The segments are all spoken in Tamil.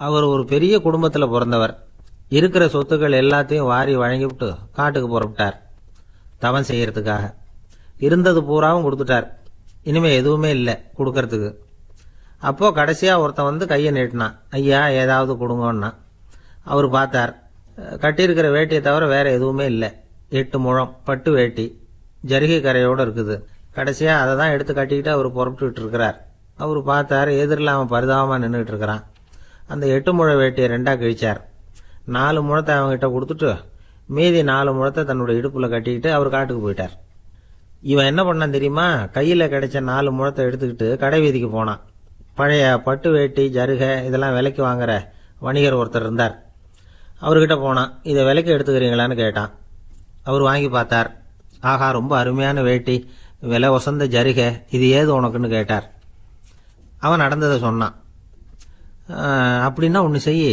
அவர் ஒரு பெரிய குடும்பத்தில் பிறந்தவர். இருக்கிற சொத்துக்கள் எல்லாத்தையும் வாரி வழங்கிவிட்டு காட்டுக்கு புறப்பட்டார் தவம் செய்யறதுக்காக. இருந்தது பூராவும் கொடுத்துட்டார். இனிமே எதுவுமே இல்லை கொடுக்கறதுக்கு. அப்போ கடைசியா ஒருத்தன் வந்து கையை நீட்டினான். ஐயா ஏதாவது கொடுங்கன்னா. அவர் பார்த்தார். கட்டியிருக்கிற வேட்டியை தவிர வேற எதுவுமே இல்லை. 8 முழம் பட்டு வேட்டி ஜரிகை கரையோடு இருக்குது. கடைசியா அதை தான் எடுத்து கட்டிக்கிட்டு அவர் புறப்பட்டுக்கிட்டு இருக்கிறார். அவர் பார்த்தார், எதிரில் அவன் பரிதாபமா நின்றுட்டு இருக்கிறான். அந்த 8 முழ வேட்டியை 2ஆ கிழிச்சார். 4 முழத்தை அவங்ககிட்ட கொடுத்துட்டு மீதி 4 முழத்தை தன்னுடைய இடுப்புல கட்டிக்கிட்டு அவர் காட்டுக்கு போயிட்டார். இவன் என்ன பண்ணான் தெரியுமா? கையில கிடைச்ச 4 முழத்தை எடுத்துக்கிட்டு கடை வீதிக்கு போனான். பழைய பட்டு வேட்டி ஜருகை இதெல்லாம் விலைக்கு வாங்குற வணிகர் ஒருத்தர் இருந்தார். அவர்கிட்ட போனான். இதை விலைக்கு எடுத்துக்கிறீங்களான்னு கேட்டான். அவர் வாங்கி பார்த்தார். ஆஹா, ரொம்ப அருமையான வேட்டி, விலை வசந்த ஜருகை, இது ஏது உனக்குன்னு கேட்டார். அவன் நடந்ததை சொன்னான். அப்படின்னா ஒன்று செய்ய,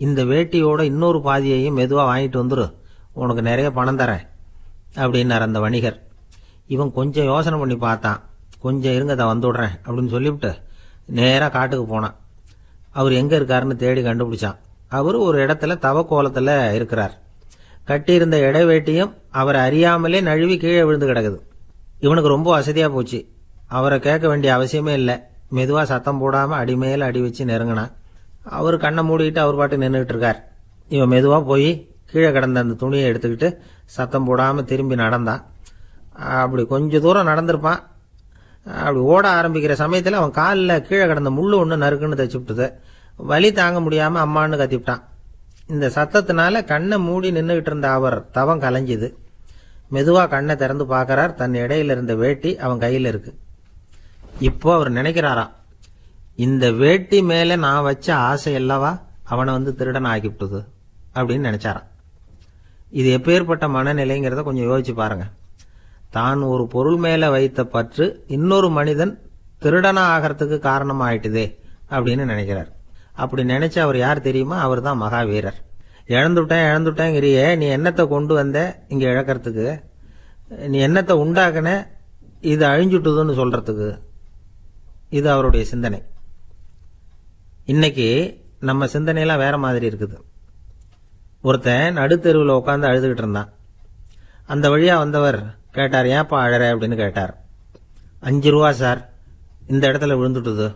இந்த வேட்டியோட இன்னொரு பாதியையும் மெதுவாக வாங்கிட்டு வந்துரு, உனக்கு நிறைய பணம் தரேன் அப்படின்னார் அந்த வணிகர். இவன் கொஞ்சம் யோசனை பண்ணி பார்த்தான். கொஞ்சம் இருங்க, அதை வந்துவிடுறேன் அப்படின்னு சொல்லிவிட்டு நேராக காட்டுக்கு போனான். அவர் எங்கே இருக்காருன்னு தேடி கண்டுபிடிச்சான். அவர் ஒரு இடத்துல தவக்கோலத்தில் இருக்கிறார். கட்டியிருந்த இடைவேட்டியும் அவரை அறியாமலே நழுவி கீழே விழுந்து கிடக்குது. இவனுக்கு ரொம்ப வசதியாக போச்சு. அவரை கேட்க வேண்டிய அவசியமே இல்லை. மெதுவாக சத்தம் போடாமல் அடிமேல அடி வச்சு நெருங்கினான். அவர் கண்ணை மூடிக்கிட்டு அவர் பாட்டு நின்றுட்டு இருக்கார். இவன் மெதுவாக போய் கீழே கிடந்த அந்த துணியை எடுத்துக்கிட்டு சத்தம் போடாமல் திரும்பி நடந்தான். அப்படி கொஞ்சம் தூரம் நடந்திருப்பான். அப்படி ஓட ஆரம்பிக்கிற சமயத்தில் அவன் காலில் கீழே கிடந்த முள்ளு ஒன்று நறுக்குன்னு தைச்சு விட்டுது. வலி தாங்க முடியாமல் அம்மான்னு கத்திவிட்டான். இந்த சத்தத்தினால கண்ணை மூடி நின்றுகிட்டு இருந்த அவர் தவம் கலைஞ்சுது. மெதுவாக கண்ணை திறந்து பார்க்கறார். தன் இடையில இருந்த வேட்டி அவன் கையில் இருக்கு. இப்போ அவர் நினைக்கிறாராம், இந்த வேட்டி மேல நான் வச்ச ஆசை அல்லவா அவனை வந்து திருடன் ஆக்கிவிட்டது அப்படின்னு நினைச்சாராம். இது எப்பேற்பட்ட மனநிலைங்கிறத கொஞ்சம் யோசிச்சு பாருங்க. தான் ஒரு பொருள் மேல வைத்த பற்று இன்னொரு மனிதன் திருடனா ஆகிறதுக்கு காரணமா ஆயிட்டுதே அப்படின்னு நினைக்கிறார். அப்படி நினைச்ச அவர் யார் தெரியுமா? அவர் தான் மகாவீரர். இழந்துட்டேங்கிறியே, நீ என்னத்தை கொண்டு வந்த இங்க இழக்கிறதுக்கு? நீ என்னத்தை உண்டாக்குன இது அழிஞ்சுட்டுதுன்னு சொல்றதுக்கு? இது அவருடைய சிந்தனை. இன்னைக்கு நம்ம சிந்தனையெல்லாம் வேற மாதிரி இருக்குது. ஒருத்தன் நடுத்தெருவில் உட்காந்து அழுதுகிட்டு இருந்தான். அந்த வழியா வந்தவர் கேட்டார், ஏப்பா அழற அப்படின்னு கேட்டார். 5 ரூபா சார், இந்த இடத்துல விழுந்துட்டுது,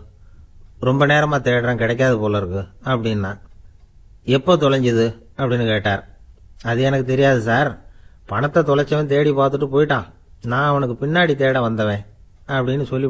ரொம்ப நேரமா தேடுறேன், கிடைக்காது போல இருக்கு அப்படின்னா. எப்போ தொலைஞ்சுது அப்படின்னு கேட்டார். அது எனக்கு தெரியாது சார், பணத்தை தொலைச்சவன் தேடி பார்த்துட்டு போயிட்டான், நான் அவனுக்கு பின்னாடி தேட வந்தவன் அப்படின்னு சொல்லி